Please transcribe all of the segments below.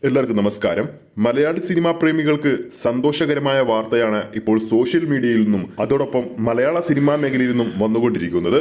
എല്ലാവർക്കും നമസ്കാരം. മലയാളി സിനിമാ പ്രേമികൾക്ക് സന്തോഷകരമായ വാർത്തയാണ് ഇപ്പോൾ സോഷ്യൽ മീഡിയയിൽ നിന്നും അതോടൊപ്പം മലയാള സിനിമാ മേഖലയിൽ നിന്നും വന്നുകൊണ്ടിരിക്കുന്നത്.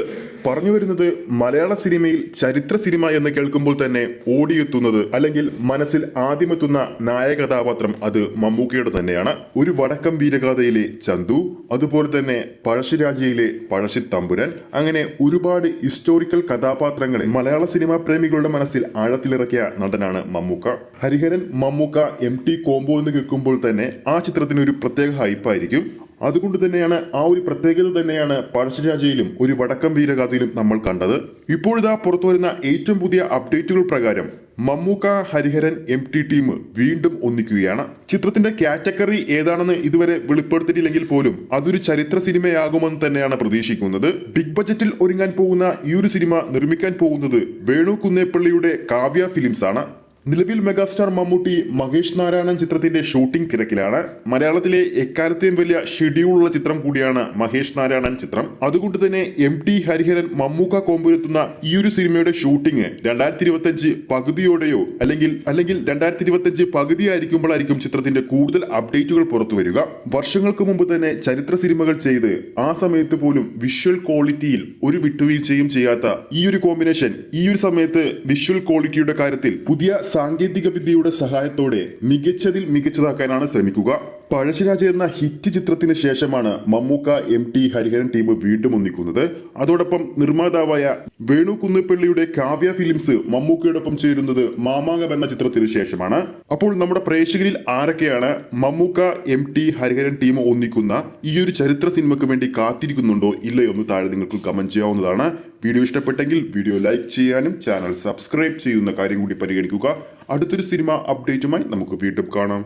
പറഞ്ഞു വരുന്നത്, മലയാള സിനിമയിൽ ചരിത്ര സിനിമ എന്ന് കേൾക്കുമ്പോൾ തന്നെ ഓടിയെത്തുന്നത് അല്ലെങ്കിൽ മനസ്സിൽ ആദ്യമെത്തുന്ന നായക കഥാപാത്രം അത് മമ്മൂക്കയുടെ തന്നെയാണ്. ഒരു വടക്കം വീരഗാഥയിലെ ചന്തു, അതുപോലെ തന്നെ പഴശ്ശിരാജയിലെ പഴശ്ശിത്തമ്പുരാൻ, അങ്ങനെ ഒരുപാട് ഹിസ്റ്റോറിക്കൽ കഥാപാത്രങ്ങളെ മലയാള സിനിമാ പ്രേമികളുടെ മനസ്സിൽ ആഴത്തിലിറക്കിയ നടനാണ് മമ്മൂക്ക. ഹരിഹരൻ മമ്മൂക്ക MT കോംബോ എന്ന് കേൾക്കുമ്പോൾ തന്നെ ആ ചിത്രത്തിന് ഒരു പ്രത്യേക ഹൈപ്പായിരിക്കും. അതുകൊണ്ട് തന്നെയാണ് ആ ഒരു പ്രത്യേകത തന്നെയാണ് പഴശ്ശിരാജയിലും ഒരു വടക്കം വീരഗാഥയിലും നമ്മൾ കണ്ടത്. ഇപ്പോഴിതാ പുറത്തു വരുന്ന ഏറ്റവും പുതിയ അപ്ഡേറ്റുകൾ പ്രകാരം മമ്മൂക്ക ഹരിഹരൻ MT ടീം വീണ്ടും ഒന്നിക്കുകയാണ്. ചിത്രത്തിന്റെ കാറ്റഗറി ഏതാണെന്ന് ഇതുവരെ വെളിപ്പെടുത്തിയിട്ടില്ലെങ്കിൽ പോലും അതൊരു ചരിത്ര സിനിമയാകുമെന്ന് തന്നെയാണ് പ്രതീക്ഷിക്കുന്നത്. ബിഗ് ബജറ്റിൽ ഒരുങ്ങാൻ പോകുന്ന ഈ ഒരു സിനിമ നിർമ്മിക്കാൻ പോകുന്നത് വേണു കുന്നേപ്പള്ളിയുടെ കാവ്യ ഫിലിംസ് ആണ്. നിലവിൽ മെഗാസ്റ്റാർ മമ്മൂട്ടി മഹേഷ് നാരായണൻ ചിത്രത്തിന്റെ ഷൂട്ടിംഗ് തിരക്കിലാണ്. മലയാളത്തിലെ എക്കാലത്തെയും വലിയ ഷെഡ്യൂളുള്ള ചിത്രം കൂടിയാണ് മഹേഷ് നാരായണൻ ചിത്രം. അതുകൊണ്ട് തന്നെ MT ഹരിഹരൻ മമ്മൂക്ക കോമ്പുരത്തുന്ന ഈ ഒരു സിനിമയുടെ ഷൂട്ടിംഗ് 2025 പകുതിയോടെയോ അല്ലെങ്കിൽ 2025 പകുതിയായിരിക്കുമ്പോഴായിരിക്കും ചിത്രത്തിന്റെ കൂടുതൽ അപ്ഡേറ്റുകൾ പുറത്തു വരിക. വർഷങ്ങൾക്ക് മുമ്പ് തന്നെ ചരിത്ര സിനിമകൾ ചെയ്ത് ആ സമയത്ത് പോലും വിഷ്വൽ ക്വാളിറ്റിയിൽ ഒരു വിട്ടുവീഴ്ചയും ചെയ്യാത്ത ഈ ഒരു കോമ്പിനേഷൻ ഈ ഒരു സമയത്ത് വിഷ്വൽ ക്വാളിറ്റിയുടെ കാര്യത്തിൽ പുതിയ സാങ്കേതിക വിദ്യയുടെ സഹായത്തോടെ മികച്ചതിൽ മികച്ചതാക്കാനാണ് ശ്രമിക്കുക. പഴശ്ശിരാജ എന്ന ഹിറ്റ് ചിത്രത്തിന് ശേഷമാണ് മമ്മൂക്ക MT ഹരിഹരൻ ടീം വീണ്ടും ഒന്നിക്കുന്നത്. അതോടൊപ്പം നിർമ്മാതാവായ വേണു കുന്നപ്പള്ളിയുടെ കാവ്യ ഫിലിംസ് മമ്മൂക്കയോടൊപ്പം ചേരുന്നത് മാമാങ്കം എന്ന ചിത്രത്തിന് ശേഷമാണ്. അപ്പോൾ നമ്മുടെ പ്രേക്ഷകരിൽ ആരൊക്കെയാണ് മമ്മൂക്ക MT ഹരിഹരൻ ടീം ഒന്നിക്കുന്ന ഈ ഒരു ചരിത്ര സിനിമയ്ക്ക് വേണ്ടി കാത്തിരിക്കുന്നുണ്ടോ ഇല്ലയോ എന്ന് താഴെ നിങ്ങൾക്ക് കമന്റ് ചെയ്യാവുന്നതാണ്. വീഡിയോ ഇഷ്ടപ്പെട്ടെങ്കിൽ വീഡിയോ ലൈക്ക് ചെയ്യാനും ചാനൽ സബ്സ്ക്രൈബ് ചെയ്യുന്ന കാര്യം കൂടി പരിഗണിക്കുക. അടുത്തൊരു സിനിമ അപ്ഡേറ്റുമായി നമുക്ക് വീണ്ടും കാണാം.